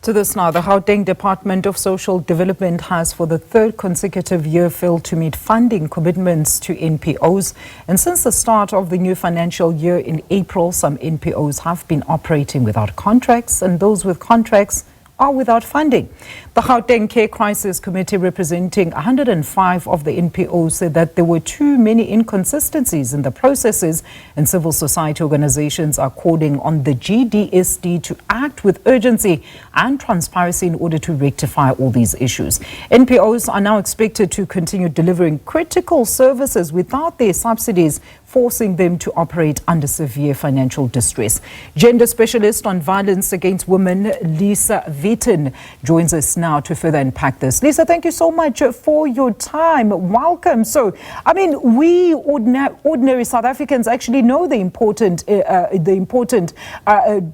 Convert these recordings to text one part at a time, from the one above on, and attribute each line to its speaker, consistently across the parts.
Speaker 1: To this now, the Gauteng Department of Social Development has for the third consecutive year failed to meet funding commitments to NPOs. And since the start of the new financial year in April, some NPOs have been operating without contracts, and those with contracts are without funding. The Gauteng Care Crisis Committee, representing 105 of the NPOs, said that there were too many inconsistencies in the processes, and civil society organizations are calling on the GDSD to act with urgency and transparency in order to rectify all these issues. NPOs are now expected to continue delivering critical services without their subsidies, forcing them to operate under severe financial distress. Gender specialist on violence against women, Lisa Vetten, joins us now to further unpack this. Lisa, thank you so much for your time. Welcome. So, I mean, we ordinary South Africans actually know the important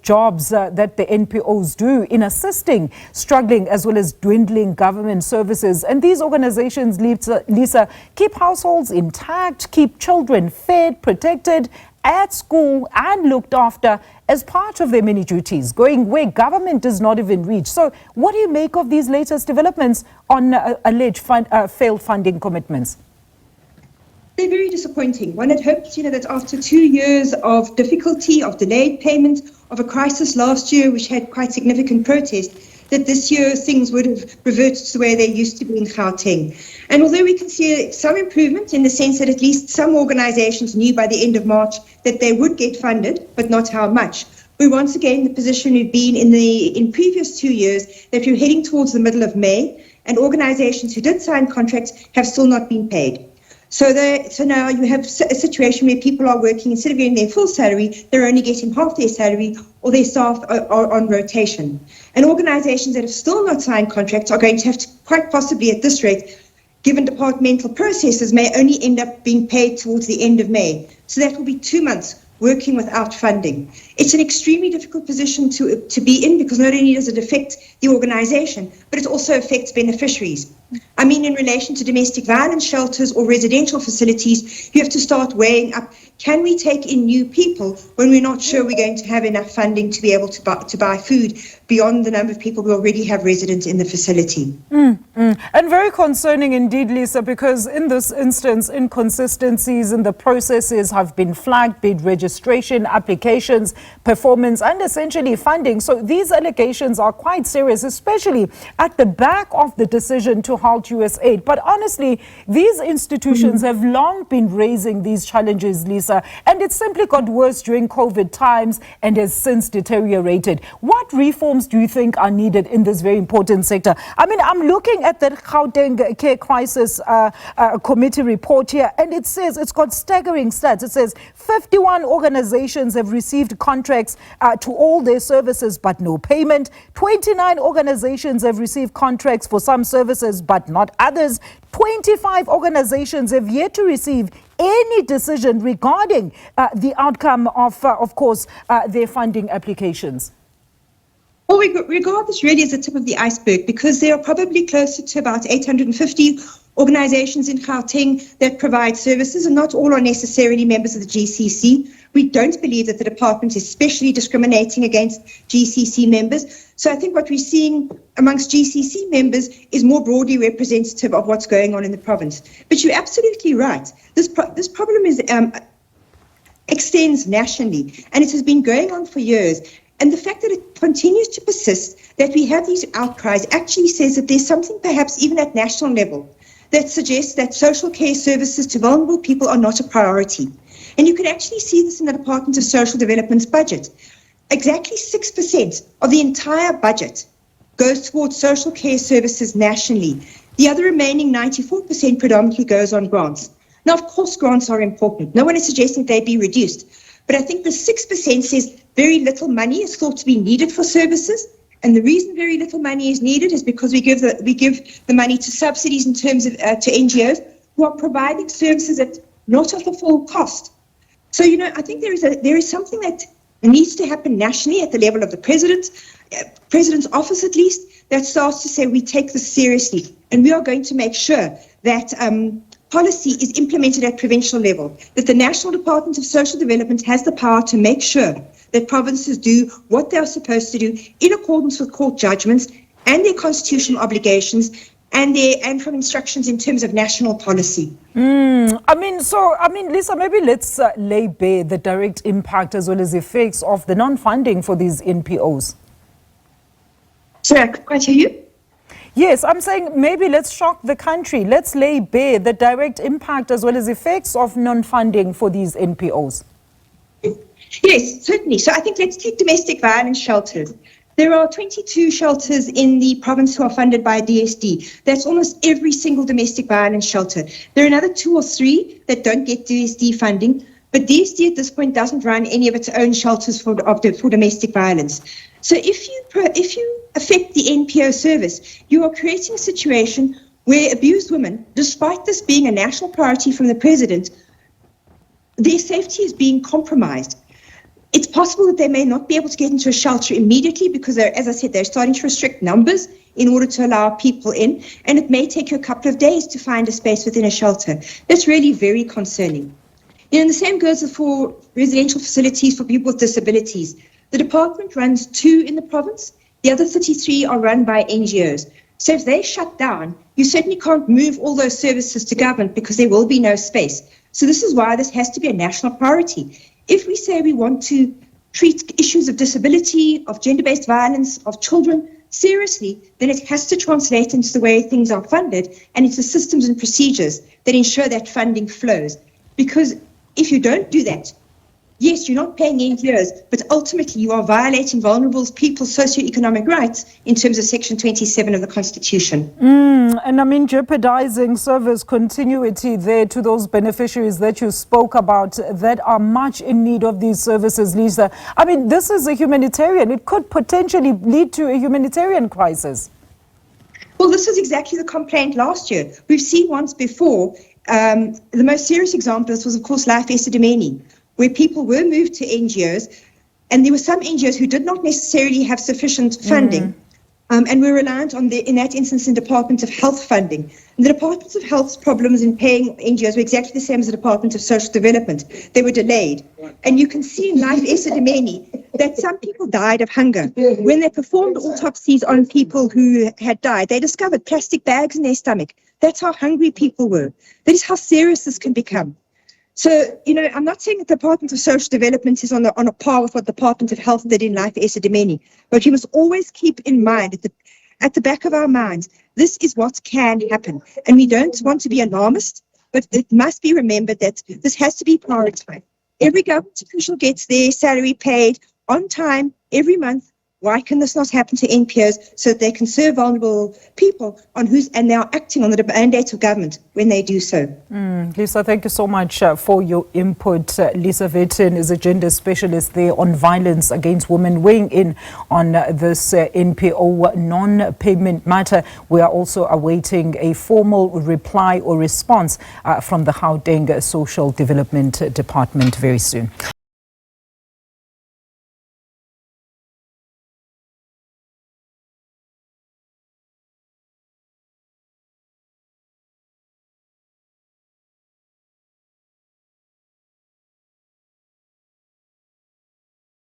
Speaker 1: jobs that the NPOs do in assisting struggling as well as dwindling government services. And these organizations, Lisa, keep households intact, keep children fed, protected, at school and looked after as part of their many duties, going where government does not even reach. So what do you make of these latest developments on alleged failed funding commitments?
Speaker 2: They're very disappointing. One had hoped, that after 2 years of difficulty, of delayed payment, of a crisis last year which had quite significant protest, that this year things would have reverted to where they used to be in Gauteng. And although we can see some improvement in the sense that at least some organizations knew by the end of March that they would get funded, but not how much, we're once again in the position we've been in previous 2 years, that we're heading towards the middle of May, and organizations who did sign contracts have still not been paid. So now you have a situation where people are working, instead of getting their full salary, they're only getting half their salary, or their staff are on rotation. And organizations that have still not signed contracts are going to have to, quite possibly at this rate, given departmental processes, may only end up being paid towards the end of May. So that will be 2 months working without funding. It's an extremely difficult position to be in, because not only does it affect the organization, but it also affects beneficiaries. I mean, in relation to domestic violence shelters or residential facilities, you have to start weighing up, can we take in new people when we're not sure we're going to have enough funding to be able to buy food beyond the number of people we already have resident in the facility?
Speaker 1: And very concerning indeed, Lisa, because in this instance, inconsistencies in the processes have been flagged, be it registration, applications, performance, and essentially funding. So these allegations are quite serious, especially at the back of the decision to halt US aid. But honestly, these institutions have long been raising these challenges, Lisa, and it simply got worse during COVID times and has since deteriorated. What reforms do you think are needed in this very important sector? I mean, I'm looking at the Gauteng Care Crisis Committee report here, and it says, it's got staggering stats. It says 51 organizations have received contracts to all their services, but no payment. 29 organizations have received contracts for some services, but not others. 25 organizations have yet to receive any decision regarding the outcome of course, their funding applications.
Speaker 2: Well, we regard this really as the tip of the iceberg, because there are probably closer to about 850 organizations in Gauteng that provide services, and not all are necessarily members of the GCC. We don't believe that the department is especially discriminating against GCC members. So I think what we're seeing amongst GCC members is more broadly representative of what's going on in the province. But you're absolutely right. This problem extends nationally, and it has been going on for years. And the fact that it continues to persist, that we have these outcries, actually says that there's something perhaps even at national level that suggests that social care services to vulnerable people are not a priority. And you can actually see this in the Department of Social Development's budget. Exactly 6% of the entire budget goes towards social care services nationally. The other remaining 94% predominantly goes on grants. Now, of course, grants are important. No one is suggesting they be reduced. But I think the 6% says very little money is thought to be needed for services. And the reason very little money is needed is because we give the money to subsidies in terms of to NGOs who are providing services at not at the full cost. So, I think there is something that needs to happen nationally at the level of the president's office at least, that starts to say we take this seriously, and we are going to make sure that policy is implemented at provincial level, that the National Department of Social Development has the power to make sure that provinces do what they are supposed to do in accordance with court judgments and their constitutional obligations and from instructions in terms of national policy.
Speaker 1: Lisa, maybe let's lay bare the direct impact as well as effects of the non-funding for these NPOs.
Speaker 2: Sorry, I couldn't quite hear you.
Speaker 1: Yes, I'm saying maybe let's shock the country. Let's lay bare the direct impact as well as effects of non-funding for these NPOs.
Speaker 2: Yes, certainly. So I think let's take domestic violence shelters. There are 22 shelters in the province who are funded by DSD. That's almost every single domestic violence shelter. There are another 2 or 3 that don't get DSD funding, but DSD at this point doesn't run any of its own shelters for domestic violence. So if you affect the NPO service, you are creating a situation where abused women, despite this being a national priority from the president, their safety is being compromised. It's possible that they may not be able to get into a shelter immediately because, as I said, they're starting to restrict numbers in order to allow people in, and it may take you a couple of days to find a space within a shelter. That's really very concerning. The same goes for residential facilities for people with disabilities. The department runs 2 in the province. The other 33 are run by NGOs. So if they shut down, you certainly can't move all those services to government because there will be no space. So this is why this has to be a national priority. If we say we want to treat issues of disability, of gender-based violence, of children seriously, then it has to translate into the way things are funded and into systems and procedures that ensure that funding flows. Because if you don't do that, yes, you're not paying NGOs, but ultimately you are violating vulnerable people's socioeconomic rights in terms of Section 27 of the Constitution.
Speaker 1: And jeopardizing service continuity there to those beneficiaries that you spoke about that are much in need of these services, Lisa. This is a humanitarian. It could potentially lead to a humanitarian crisis.
Speaker 2: Well, this was exactly the complaint last year. We've seen once before. The most serious example was, of course, Life Esidimeni, where people were moved to NGOs, and there were some NGOs who did not necessarily have sufficient funding, and were reliant on, in that instance, the Department of Health funding. And the Department of Health's problems in paying NGOs were exactly the same as the Department of Social Development. They were delayed. And you can see in Life Esidimeni that some people died of hunger. When they performed autopsies on people who had died, they discovered plastic bags in their stomach. That's how hungry people were. That is how serious this can become. So, I'm not saying that the Department of Social Development is on a par with what the Department of Health did in Life Esidimeni, but we must always keep in mind at the back of our minds, this is what can happen. And we don't want to be alarmist, but it must be remembered that this has to be prioritized. Every government official gets their salary paid on time every month. Why can this not happen to NPOs so that they can serve vulnerable people and they are acting on the mandate of government when they do so?
Speaker 1: Lisa, thank you so much for your input. Lisa Vetten is a gender specialist there on violence against women, weighing in on this NPO non-payment matter. We are also awaiting a formal reply or response from the Gauteng Social Development Department very soon.